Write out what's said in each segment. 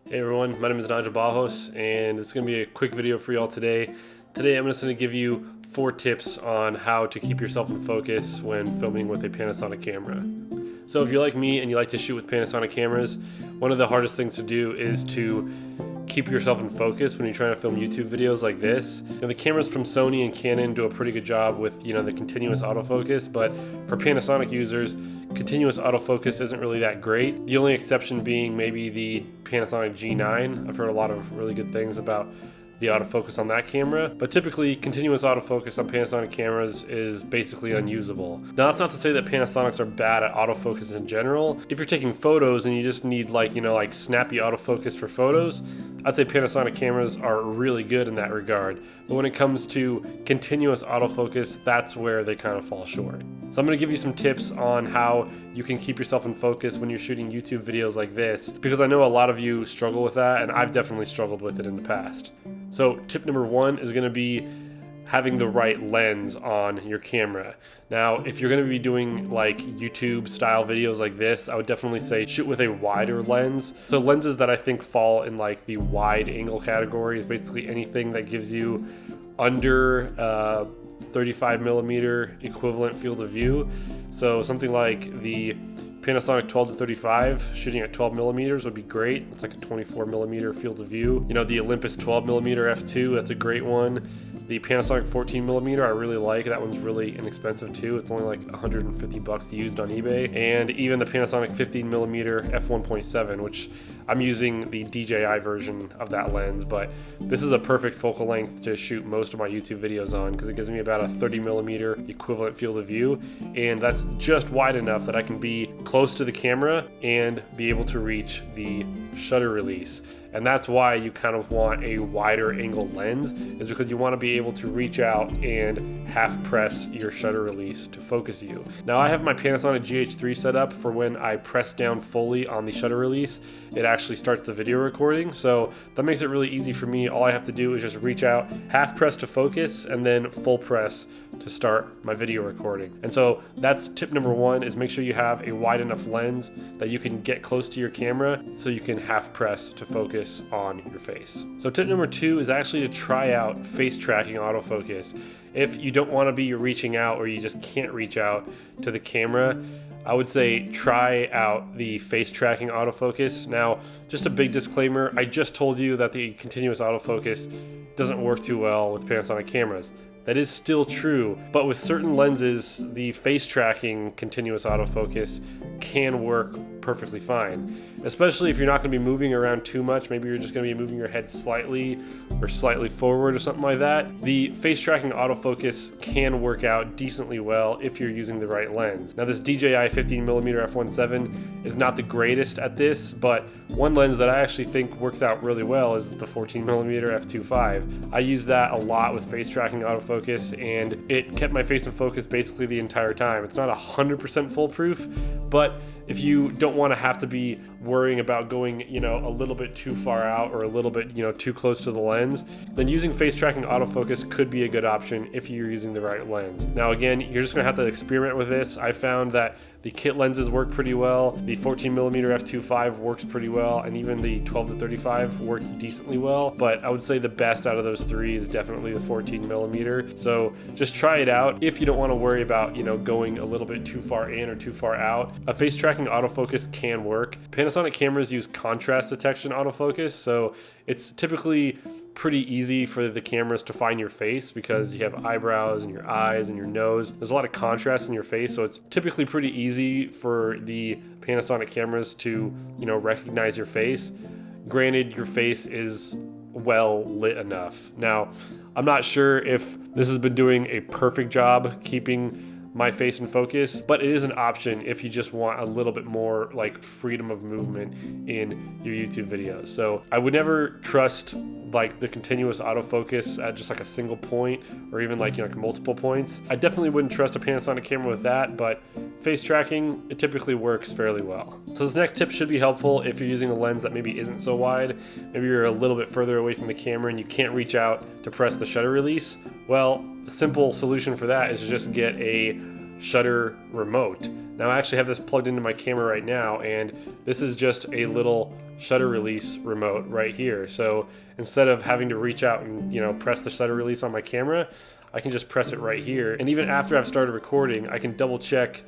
Hey everyone, my name is Nigel Bajos, and it's going to be a quick video for y'all today. Today I'm just going to give you 4 tips on how to keep yourself in focus when filming with a Panasonic camera. So if you're like me and you like to shoot with Panasonic cameras, one of the hardest things to do is to keep yourself in focus when you're trying to film YouTube videos like this. The cameras from Sony and Canon do a pretty good job with the continuous autofocus, but for Panasonic users, continuous autofocus isn't really that great. The only exception being maybe the Panasonic G9. I've heard a lot of really good things about the autofocus on that camera, but typically continuous autofocus on Panasonic cameras is basically unusable. Now that's not to say that Panasonics are bad at autofocus in general. If you're taking photos and you just need like snappy autofocus for photos, I'd say Panasonic cameras are really good in that regard. But when it comes to continuous autofocus, that's where they kind of fall short. So I'm going to give you some tips on how you can keep yourself in focus when you're shooting YouTube videos like this, because I know a lot of you struggle with that, and I've definitely struggled with it in the past. So tip number 1 is going to be having the right lens on your camera. Now, if you're going to be doing like YouTube style videos like this, I would definitely say shoot with a wider lens. So lenses that I think fall in like the wide angle category is basically anything that gives you under 35 millimeter equivalent field of view. So something like the Panasonic 12 to 35 shooting at 12 millimeters would be great. It's like a 24 millimeter field of view. The Olympus 12 millimeter f2, that's a great one. The Panasonic 14 millimeter I really like. That one's really inexpensive too. It's only like 150 bucks used on eBay. And even the Panasonic 15 millimeter f1.7, which I'm using the DJI version of that lens, but this is a perfect focal length to shoot most of my YouTube videos on because it gives me about a 30 millimeter equivalent field of view, and that's just wide enough that I can be close to the camera and be able to reach the shutter release. And that's why you kind of want a wider angle lens, is because you want to be able to reach out and half press your shutter release to focus you. Now I have my Panasonic GH3 set up for when I press down fully on the shutter release, it actually starts the video recording. So that makes it really easy for me. All I have to do is just reach out, half press to focus, and then full press to start my video recording. And so that's tip number 1, is make sure you have a wide enough lens that you can get close to your camera so you can half press to focus on your face. So tip number 2 is actually to try out face tracking autofocus. If you don't want to be reaching out or you just can't reach out to the camera, I would say try out the face tracking autofocus. Now, just a big disclaimer, I just told you that the continuous autofocus doesn't work too well with Panasonic cameras. That is still true, but with certain lenses, the face tracking continuous autofocus can work perfectly fine, especially if you're not going to be moving around too much. Maybe you're just going to be moving your head slightly or slightly forward or something like that. The face tracking autofocus can work out decently well if you're using the right lens. Now this DJI 15mm f1.7 is not the greatest at this, but one lens that I actually think works out really well is the 14mm f2.5. I use that a lot with face tracking autofocus, and it kept my face in focus basically the entire time. It's not 100% foolproof, but if you don't want to have to be worrying about going, a little bit too far out or a little bit, too close to the lens, then using face tracking autofocus could be a good option if you're using the right lens. Now again, you're just gonna have to experiment with this. I found that the kit lenses work pretty well. The 14mm f2.5 works pretty well, and even the 12 to 35 works decently well. But I would say the best out of those 3 is definitely the 14mm. So just try it out. If you don't want to worry about, going a little bit too far in or too far out, a face tracking autofocus can work. Panasonic cameras use contrast detection autofocus, so it's typically pretty easy for the cameras to find your face because you have eyebrows and your eyes and your nose. There's a lot of contrast in your face, so it's typically pretty easy for the Panasonic cameras to, recognize your face. Granted, your face is well lit enough. Now, I'm not sure if this has been doing a perfect job keeping my face in focus, but it is an option if you just want a little bit more like freedom of movement in your YouTube videos. So I would never trust like the continuous autofocus at just like a single point or even like multiple points. I definitely wouldn't trust a Panasonic camera with that, but face tracking, it typically works fairly well. So this next tip should be helpful if you're using a lens that maybe isn't so wide. Maybe you're a little bit further away from the camera and you can't reach out to press the shutter release. Well, the simple solution for that is to just get a shutter remote. Now I actually have this plugged into my camera right now, and this is just a little shutter release remote right here. So instead of having to reach out and press the shutter release on my camera, I can just press it right here. And even after I've started recording, I can double check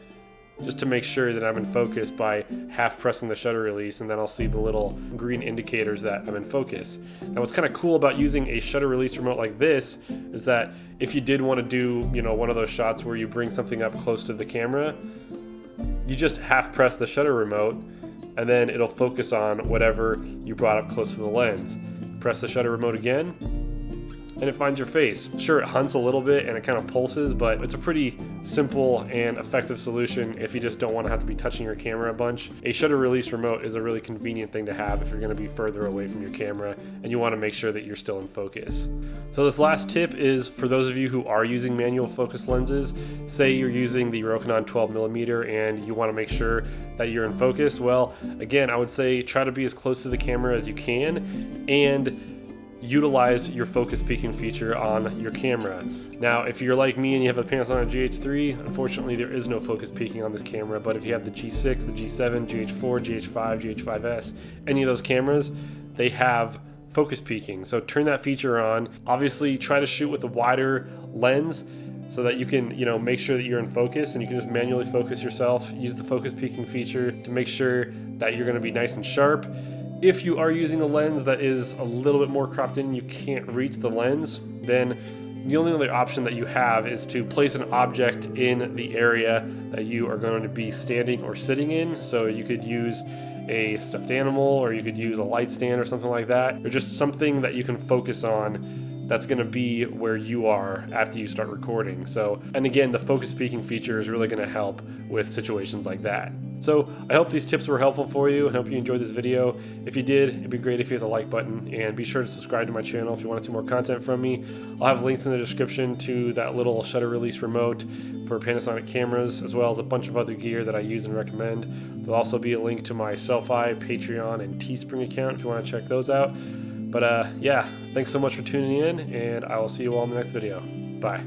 just to make sure that I'm in focus by half pressing the shutter release, and then I'll see the little green indicators that I'm in focus. Now what's kind of cool about using a shutter release remote like this is that if you did want to do one of those shots where you bring something up close to the camera, you just half press the shutter remote and then it'll focus on whatever you brought up close to the lens. Press the shutter remote again, and it finds your face. Sure, it hunts a little bit and it kind of pulses, but it's a pretty simple and effective solution if you just don't want to have to be touching your camera a bunch. A shutter release remote is a really convenient thing to have if you're going to be further away from your camera and you want to make sure that you're still in focus. So this last tip is for those of you who are using manual focus lenses. Say you're using the Canon 12mm and you want to make sure that you're in focus. Well, again, I would say try to be as close to the camera as you can and utilize your focus peaking feature on your camera. Now, if you're like me and you have a Panasonic GH3, unfortunately there is no focus peaking on this camera, but if you have the G6, the G7, GH4, GH5, GH5S, any of those cameras, they have focus peaking. So turn that feature on. Obviously, try to shoot with a wider lens so that you can, make sure that you're in focus, and you can just manually focus yourself. Use the focus peaking feature to make sure that you're going to be nice and sharp. If you are using a lens that is a little bit more cropped in and you can't reach the lens, then the only other option that you have is to place an object in the area that you are going to be standing or sitting in. So you could use a stuffed animal, or you could use a light stand or something like that, or just something that you can focus on that's going to be where you are after you start recording. So, and again, the focus peaking feature is really going to help with situations like that. So I hope these tips were helpful for you, and hope you enjoyed this video. If you did, it'd be great if you hit the like button, and be sure to subscribe to my channel if you want to see more content from me. I'll have links in the description to that little shutter release remote for Panasonic cameras, as well as a bunch of other gear that I use and recommend. There'll also be a link to my Selfie, Patreon, and Teespring account if you want to check those out. But yeah, thanks so much for tuning in, and I will see you all in the next video. Bye.